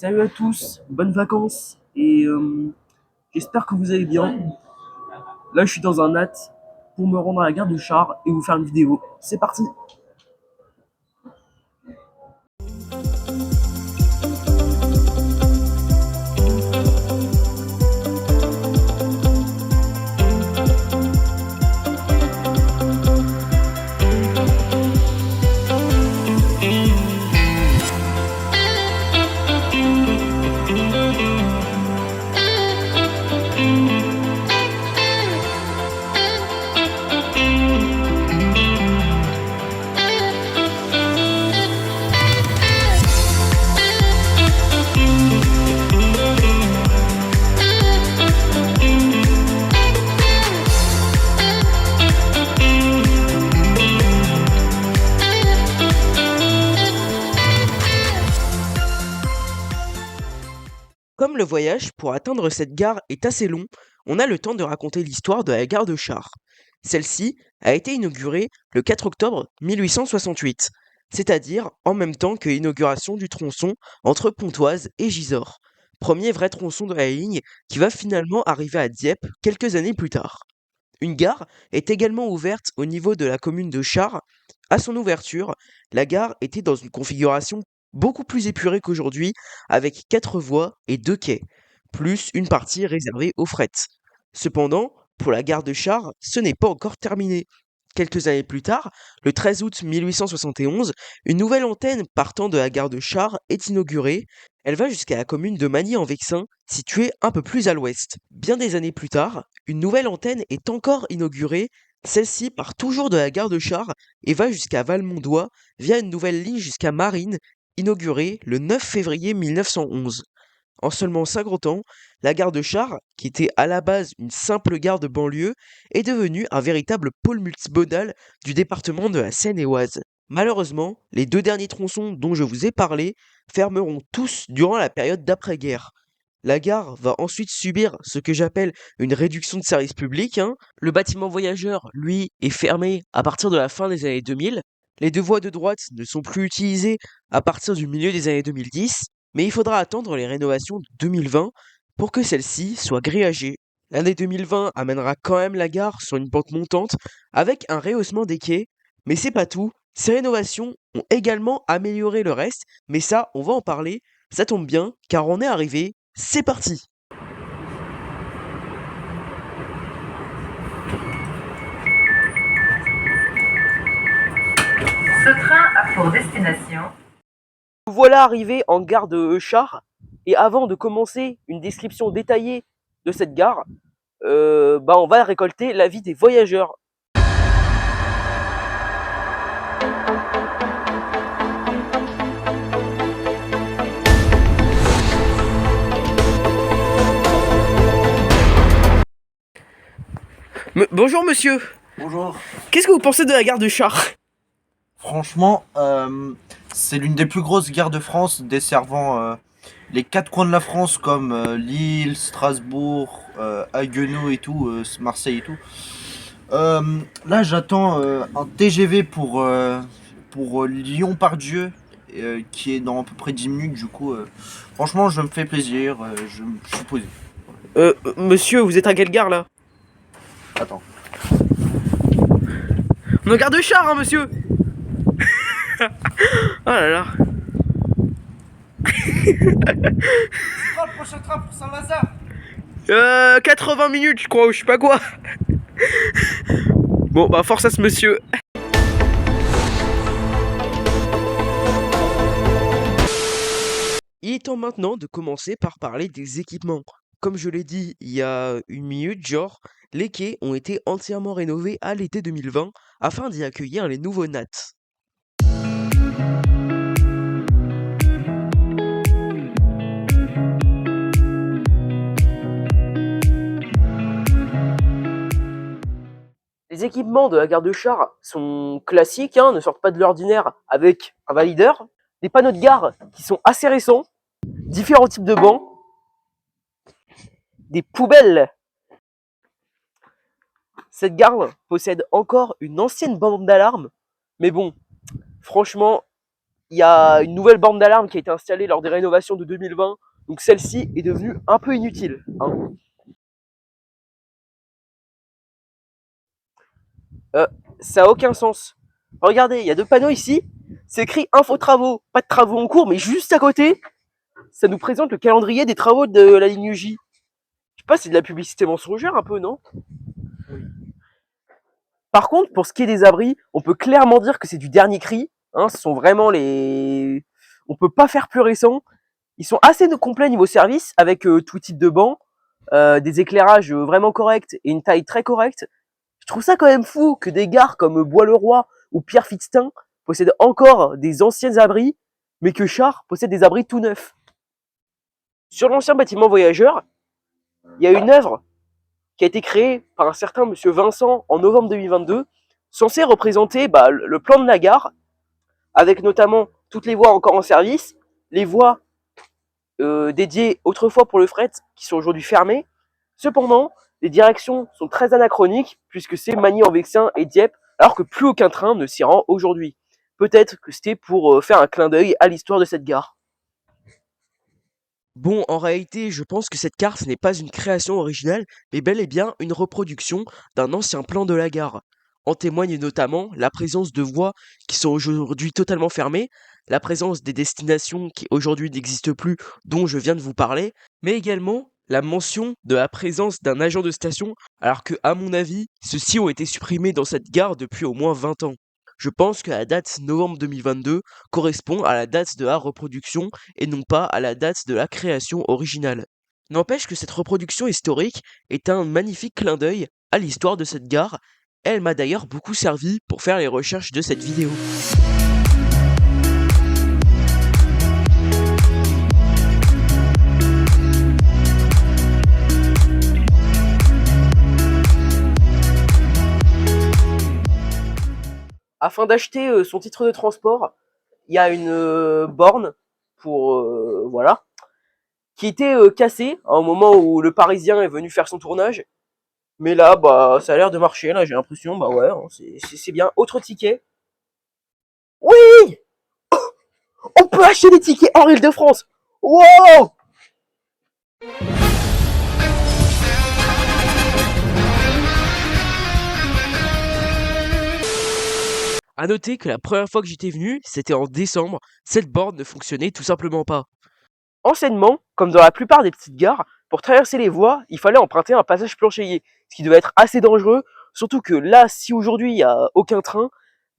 Salut à tous, bonnes vacances et j'espère que vous allez bien. Là, je suis dans un hâte pour me rendre à la gare de char et vous faire une vidéo. C'est parti. Comme le voyage pour atteindre cette gare est assez long, on a le temps de raconter l'histoire de la gare de Chars. Celle-ci a été inaugurée le 4 octobre 1868, c'est-à-dire en même temps que l'inauguration du tronçon entre Pontoise et Gisors, premier vrai tronçon de la ligne qui va finalement arriver à Dieppe quelques années plus tard. Une gare est également ouverte au niveau de la commune de Chars. À son ouverture, la gare était dans une configuration beaucoup plus épurée qu'aujourd'hui, avec 4 voies et 2 quais, plus une partie réservée au fret. Cependant, pour la gare de Chars, ce n'est pas encore terminé. Quelques années plus tard, le 13 août 1871, une nouvelle antenne partant de la gare de Chars est inaugurée. Elle va jusqu'à la commune de Magny-en-Vexin, située un peu plus à l'ouest. Bien des années plus tard, une nouvelle antenne est encore inaugurée. Celle-ci part toujours de la gare de Chars et va jusqu'à Valmondois via une nouvelle ligne jusqu'à Marines, inaugurée le 9 février 1911. En seulement 50 ans, la gare de Chars, qui était à la base une simple gare de banlieue, est devenue un véritable pôle multimodal du département de la Seine-et-Oise. Malheureusement, les 2 derniers tronçons dont je vous ai parlé fermeront tous durant la période d'après-guerre. La gare va ensuite subir ce que j'appelle une réduction de service public, hein. Le bâtiment voyageur, lui, est fermé à partir de la fin des années 2000. Les 2 voies de droite ne sont plus utilisées à partir du milieu des années 2010, mais il faudra attendre les rénovations de 2020 pour que celles-ci soient grillagées. L'année 2020 amènera quand même la gare sur une pente montante avec un rehaussement des quais, mais c'est pas tout. Ces rénovations ont également amélioré le reste, mais ça, on va en parler. Ça tombe bien, car on est arrivé. C'est parti! Ce train a pour destination Nous voilà arrivés en gare de Chars et avant de commencer une description détaillée de cette gare, on va récolter l'avis des voyageurs. Bonjour monsieur, Bonjour. qu'est-ce que vous pensez de la gare de Chars? Franchement, c'est l'une des plus grosses gares de France, desservant les 4 coins de la France comme Lille, Strasbourg, Haguenau et tout, Marseille et tout. Là, j'attends un TGV pour Lyon-Pardieu, qui est dans à peu près 10 minutes. Du coup, franchement, je me fais plaisir, je suis posé. Monsieur, vous êtes à quelle gare là? Attends. On est en gare de Chars, hein monsieur. Oh là là. C'est quoi le prochain train pour Saint-Lazare? 80 minutes je crois, ou je sais pas quoi. Bon bah force à ce monsieur. Il est temps maintenant de commencer par parler des équipements. Comme je l'ai dit il y a une minute, genre, les quais ont été entièrement rénovés à l'été 2020 afin d'y accueillir les nouveaux NAT. Les équipements de la gare de Chars sont classiques, hein, ne sortent pas de l'ordinaire avec un valideur. Des panneaux de gare qui sont assez récents, différents types de bancs, des poubelles. Cette gare possède encore une ancienne bande d'alarme, mais bon, franchement, il y a une nouvelle borne d'alarme qui a été installée lors des rénovations de 2020, donc celle-ci est devenue un peu inutile, hein. Ça a aucun sens. Regardez, il y a 2 panneaux ici, c'est écrit info travaux, pas de travaux en cours, mais juste à côté, ça nous présente le calendrier des travaux de la ligne J. Je sais pas, c'est de la publicité mensongère un peu, non? Par contre, pour ce qui est des abris, on peut clairement dire que c'est du dernier cri, hein, ce sont vraiment les... On peut pas faire plus récent. Ils sont assez complets niveau service, avec tout type de banc, des éclairages vraiment corrects et une taille très correcte. Je trouve ça quand même fou que des gares comme Bois-le-Roi ou Pierre-Fitztin possèdent encore des anciens abris, mais que Char possède des abris tout neufs. Sur l'ancien bâtiment voyageur, il y a une œuvre qui a été créée par un certain monsieur Vincent en novembre 2022, censée représenter le plan de la gare, avec notamment toutes les voies encore en service, les voies dédiées autrefois pour le fret qui sont aujourd'hui fermées. Cependant, les directions sont très anachroniques puisque c'est Magny-en-Vexin et Dieppe, alors que plus aucun train ne s'y rend aujourd'hui. Peut-être que c'était pour faire un clin d'œil à l'histoire de cette gare. Bon, en réalité, je pense que cette carte n'est pas une création originale, mais bel et bien une reproduction d'un ancien plan de la gare. En témoigne notamment la présence de voies qui sont aujourd'hui totalement fermées, la présence des destinations qui aujourd'hui n'existent plus, dont je viens de vous parler, mais également la mention de la présence d'un agent de station, alors que, à mon avis, ceux-ci ont été supprimés dans cette gare depuis au moins 20 ans. Je pense que la date novembre 2022 correspond à la date de la reproduction et non pas à la date de la création originale. N'empêche que cette reproduction historique est un magnifique clin d'œil à l'histoire de cette gare. Elle m'a d'ailleurs beaucoup servi pour faire les recherches de cette vidéo. Afin d'acheter son titre de transport, il y a une borne pour voilà, qui était cassée au moment où le Parisien est venu faire son tournage. Mais là, ça a l'air de marcher. Là, j'ai l'impression, ouais, hein, c'est bien. Autre ticket. Oui, on peut acheter des tickets hors Île-de-France. Wow! A noter que la première fois que j'étais venu, c'était en décembre, cette borne ne fonctionnait tout simplement pas. Anciennement, comme dans la plupart des petites gares, pour traverser les voies, il fallait emprunter un passage planchéié, ce qui devait être assez dangereux, surtout que là, si aujourd'hui il n'y a aucun train,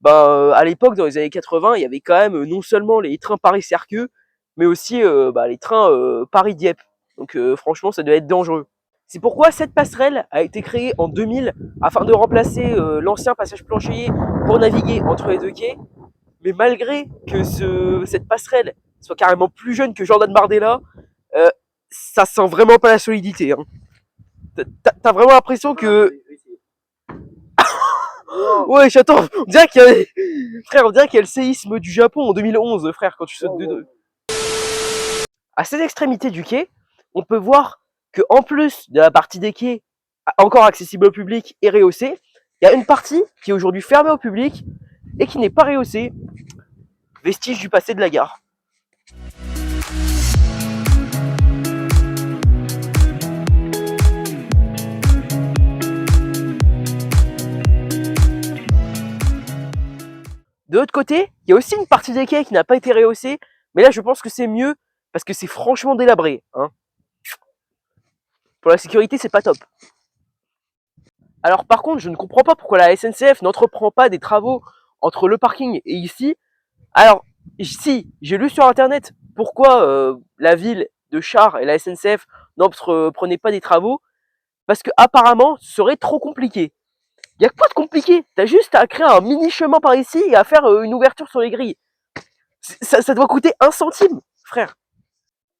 à l'époque, dans les années 80, il y avait quand même non seulement les trains Paris-Serqueux, mais aussi les trains Paris-Dieppe. Donc franchement, ça devait être dangereux. C'est pourquoi cette passerelle a été créée en 2000 afin de remplacer l'ancien passage planchéié pour naviguer entre les deux quais. Mais malgré que cette passerelle soit carrément plus jeune que Jordan Bardella, ça sent vraiment pas la solidité, hein. T'as vraiment l'impression que... Ouais, j'attends, on dirait qu'il y a... Frère, on dirait qu'il y a le séisme du Japon en 2011, frère, quand tu sautes de deux. À cette extrémité du quai, on peut voir que en plus de la partie des quais encore accessible au public et rehaussée, il y a une partie qui est aujourd'hui fermée au public et qui n'est pas rehaussée, vestige du passé de la gare. De l'autre côté, il y a aussi une partie des quais qui n'a pas été rehaussée, mais là je pense que c'est mieux parce que c'est franchement délabré, hein. Pour la sécurité, c'est pas top. Alors par contre, je ne comprends pas pourquoi la SNCF n'entreprend pas des travaux entre le parking et ici. Alors, si, j'ai lu sur internet pourquoi la ville de Char et la SNCF n'entreprenaient pas des travaux, parce que apparemment, ce serait trop compliqué. Il y a quoi de compliqué? T'as juste à créer un mini chemin par ici et à faire une ouverture sur les grilles. Ça doit coûter 1 centime, frère.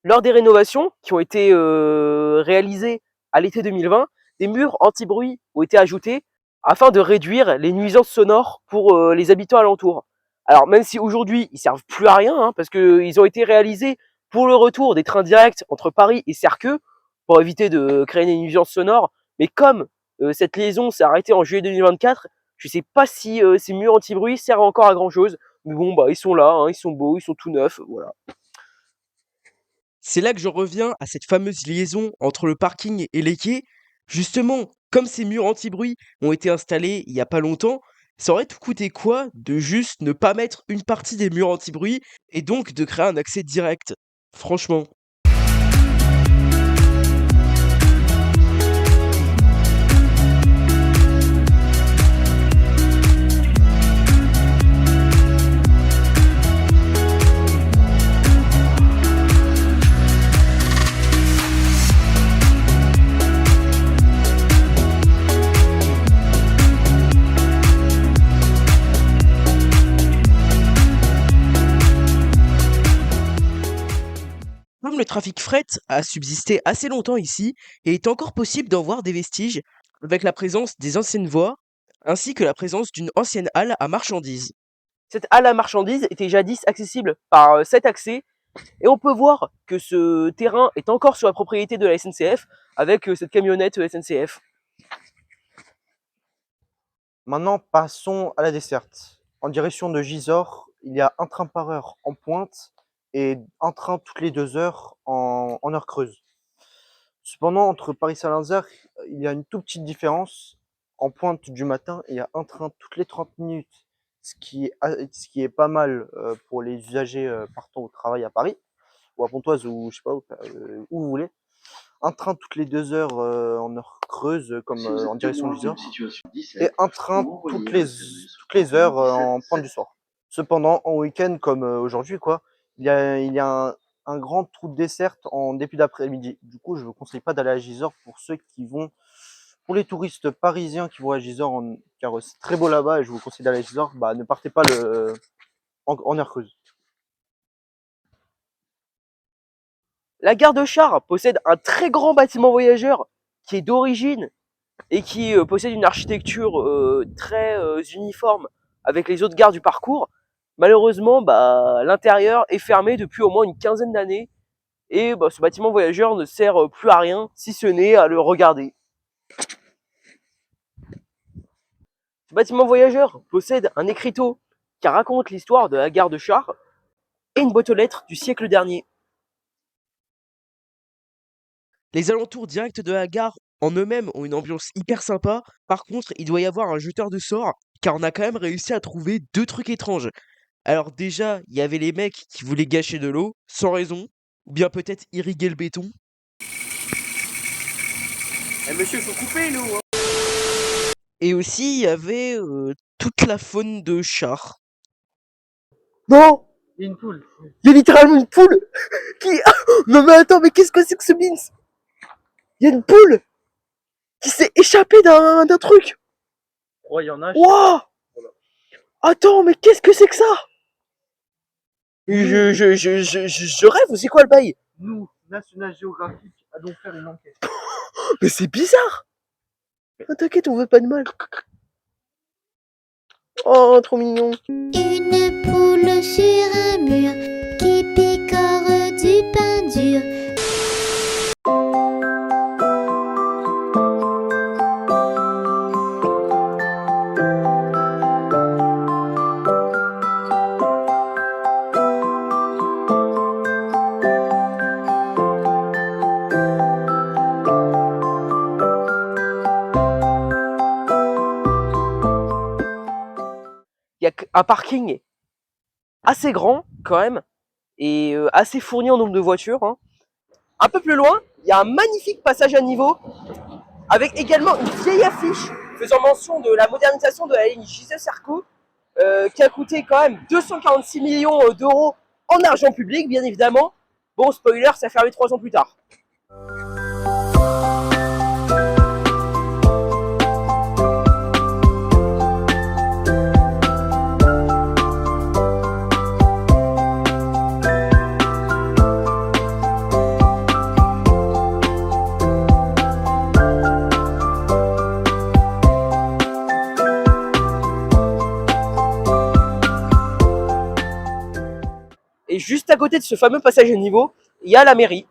Lors des rénovations qui ont été réalisées à l'été 2020, des murs anti-bruit ont été ajoutés afin de réduire les nuisances sonores pour les habitants alentours. Alors même si aujourd'hui ils servent plus à rien, hein, parce qu'ils ont été réalisés pour le retour des trains directs entre Paris et Serqueux, pour éviter de créer des nuisances sonores, mais comme cette liaison s'est arrêtée en juillet 2024, je ne sais pas si ces murs anti-bruit servent encore à grand chose. Mais bon, bah, ils sont là, hein, ils sont beaux, ils sont tout neufs, voilà. C'est là que je reviens à cette fameuse liaison entre le parking et les quais. Justement, comme ces murs anti-bruit ont été installés il y a pas longtemps, ça aurait tout coûté quoi de juste ne pas mettre une partie des murs anti-bruit et donc de créer un accès direct? Franchement. Comme le trafic fret a subsisté assez longtemps ici, il est encore possible d'en voir des vestiges avec la présence des anciennes voies ainsi que la présence d'une ancienne halle à marchandises. Cette halle à marchandises était jadis accessible par 7 accès, et on peut voir que ce terrain est encore sur la propriété de la SNCF avec cette camionnette SNCF. Maintenant, passons à la desserte. En direction de Gisors, il y a un train par heure en pointe et un train toutes les 2 heures en heure creuse. Cependant, entre Paris Saint-Lazare, il y a une toute petite différence. En pointe du matin, il y a un train toutes les 30 minutes, ce qui est pas mal pour les usagers partant au travail à Paris, ou à Pontoise, ou je sais pas, où vous voulez. Un train toutes les 2 heures en heure creuse, comme en direction du Gisors, et un train toutes les heures en pointe du soir. Cependant, en week-end, comme aujourd'hui, quoi, il y a un grand trou de desserte en début d'après-midi. Du coup, je ne vous conseille pas d'aller à Gisors pour ceux qui vont, pour les touristes parisiens qui vont à Gisors, car c'est très beau là-bas et je vous conseille d'aller à Gisors, bah, ne partez pas en heure creuse. La gare de Chars possède un très grand bâtiment voyageur qui est d'origine et qui possède une architecture très uniforme avec les autres gares du parcours. Malheureusement, bah, l'intérieur est fermé depuis au moins une quinzaine d'années et bah, ce bâtiment voyageur ne sert plus à rien si ce n'est à le regarder. Ce bâtiment voyageur possède un écriteau qui raconte l'histoire de la gare de Chars et une boîte aux lettres du siècle dernier. Les alentours directs de la gare en eux-mêmes ont une ambiance hyper sympa. Par contre, il doit y avoir un jeteur de sorts car on a quand même réussi à trouver deux trucs étranges. Alors déjà, il y avait les mecs qui voulaient gâcher de l'eau sans raison, ou bien peut-être irriguer le béton. Eh monsieur, faut couper l'eau, hein. Et aussi, il y avait toute la faune de Chars. Non, Il y a une poule. il y a littéralement une poule qui... Non mais attends, mais qu'est-ce que c'est que ce beans? Il y a une poule qui s'est échappée d'un truc. Oh, il y en a. Waouh! Attends, mais qu'est-ce que c'est que ça? Je rêve ou c'est quoi le bail? Nous, National Geographic, allons faire une enquête. Mais c'est bizarre! Oh, t'inquiète, on veut pas de mal. Oh, trop mignon. Une poule sur un mur qui picore du pain dur. Il y a un parking assez grand quand même et assez fourni en nombre de voitures, hein. Un peu plus loin, il y a un magnifique passage à niveau avec également une vieille affiche faisant mention de la modernisation de la ligne Gisors-Serco qui a coûté quand même 246 millions d'euros en argent public, bien évidemment. Bon, spoiler, ça a fermé 3 ans plus tard. Et juste à côté de ce fameux passage à niveau, il y a la mairie.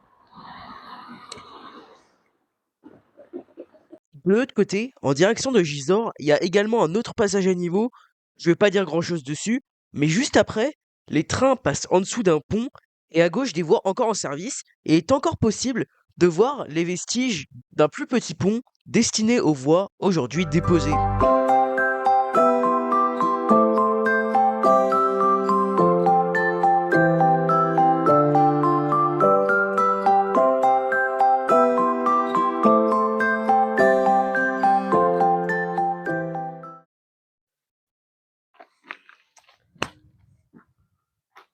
De l'autre côté, en direction de Gisors, il y a également un autre passage à niveau. Je vais pas dire grand chose dessus, Mais juste après, les trains passent en dessous d'un pont et à gauche des voies encore en service et il est encore possible de voir les vestiges d'un plus petit pont destiné aux voies aujourd'hui déposées.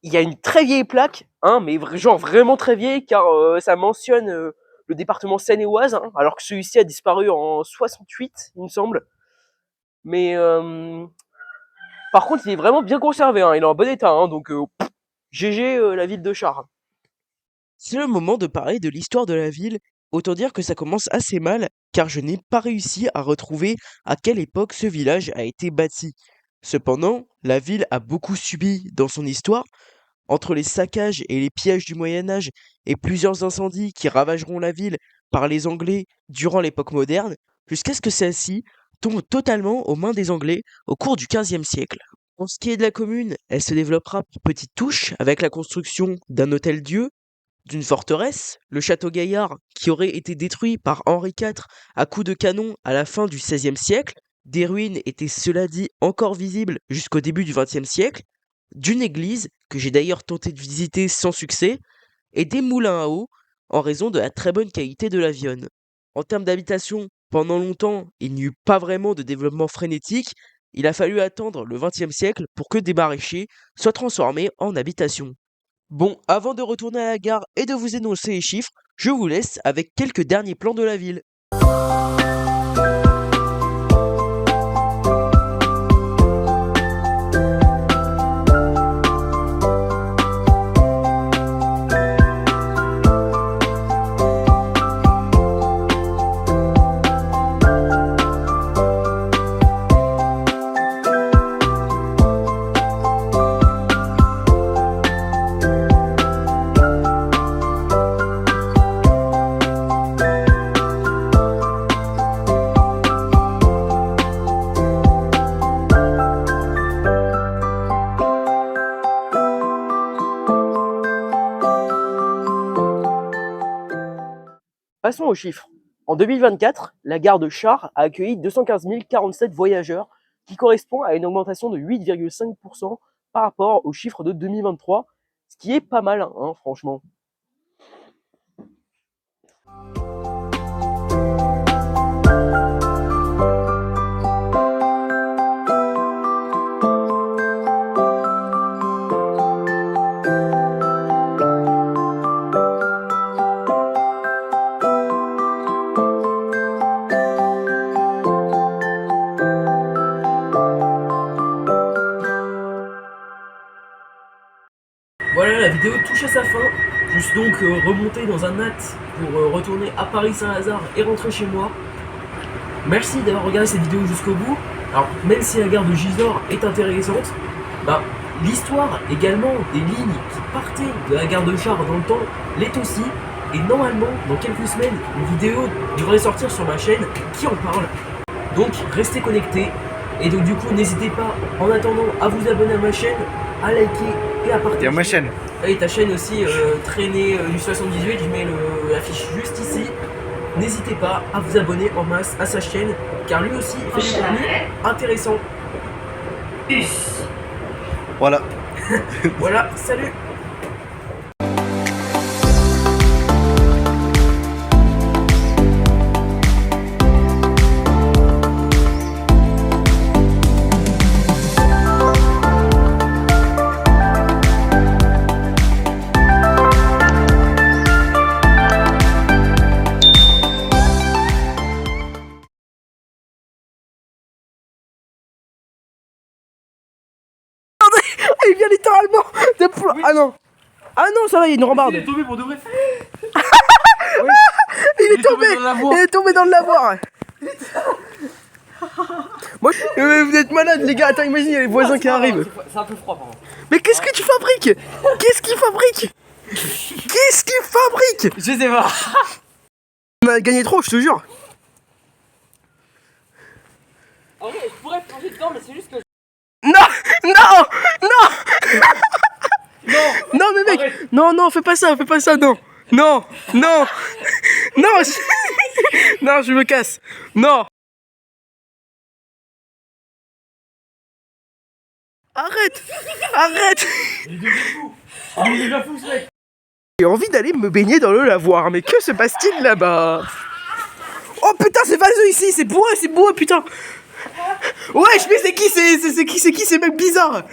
Il y a une très vieille plaque, hein, mais genre vraiment très vieille, car ça mentionne le département Seine-et-Oise, hein, alors que celui-ci a disparu en 68, il me semble. Mais par contre, il est vraiment bien conservé, hein, il est en bon état, hein, donc GG la ville de Char. C'est le moment de parler de l'histoire de la ville. Autant dire que ça commence assez mal, car je n'ai pas réussi à retrouver à quelle époque ce village a été bâti. Cependant, la ville a beaucoup subi dans son histoire, entre les saccages et les pillages du Moyen Âge et plusieurs incendies qui ravageront la ville par les Anglais durant l'époque moderne, jusqu'à ce que celle-ci tombe totalement aux mains des Anglais au cours du XVe siècle. En ce qui est de la commune, elle se développera par petites touches avec la construction d'un hôtel-dieu, d'une forteresse, le château Gaillard, qui aurait été détruit par Henri IV à coups de canon à la fin du XVIe siècle. Des ruines étaient cela dit encore visibles jusqu'au début du XXe siècle, d'une église, que j'ai d'ailleurs tenté de visiter sans succès, et des moulins à eau, en raison de la très bonne qualité de la Viosne. En termes d'habitation, pendant longtemps, il n'y eut pas vraiment de développement frénétique, il a fallu attendre le XXe siècle pour que des maraîchers soient transformés en habitation. Bon, avant de retourner à la gare et de vous énoncer les chiffres, je vous laisse avec quelques derniers plans de la ville. Passons aux chiffres. En 2024, la gare de Char a accueilli 215 047 voyageurs, qui correspond à une augmentation de 8,5% par rapport aux chiffres de 2023, ce qui est pas mal, hein, franchement. Voilà, la vidéo touche à sa fin. Je suis donc remonté dans un hâte pour retourner à Paris-Saint-Lazare et rentrer chez moi. Merci d'avoir regardé cette vidéo jusqu'au bout. Alors, même si la gare de Gisors est intéressante, l'histoire également des lignes qui partaient de la gare de Char dans le temps l'est aussi. Et normalement, dans quelques semaines, une vidéo devrait sortir sur ma chaîne qui en parle. Donc, restez connectés. Et donc, du coup, n'hésitez pas, en attendant, à vous abonner à ma chaîne, à liker et à partager. Et à ma chaîne. Et ta chaîne aussi, traînée du 78, je mets l'affiche juste ici. N'hésitez pas à vous abonner en masse à sa chaîne, car lui aussi il fait des contenus intéressants. Voilà. Voilà, salut. Il vient littéralement de oui. Ah non. Ah non, ça va, il y a une rambarde. Il est tombé pour de vrai. Il est tombé. Il est tombé dans le lavoir. Moi, vous êtes malades les gars. Attends, imagine, il y a les voisins qui arrivent. C'est un peu froid, pardon. Mais qu'est-ce que tu fabriques? Qu'est-ce qu'il fabrique? Qu'est-ce qu'il fabrique? Je sais pas. On a gagné trop, je te jure. En vrai, je pourrais plonger dedans, mais c'est juste que. Non, non, non. Non, non, fais pas ça, non. Non, non, non, non, je me casse. Non. Arrête, arrête. J'ai envie d'aller me baigner dans le lavoir, mais que se passe-t-il là-bas? Oh putain, c'est vaseux ici, c'est bourré, putain. Ouais, mais c'est qui ces mecs bizarres?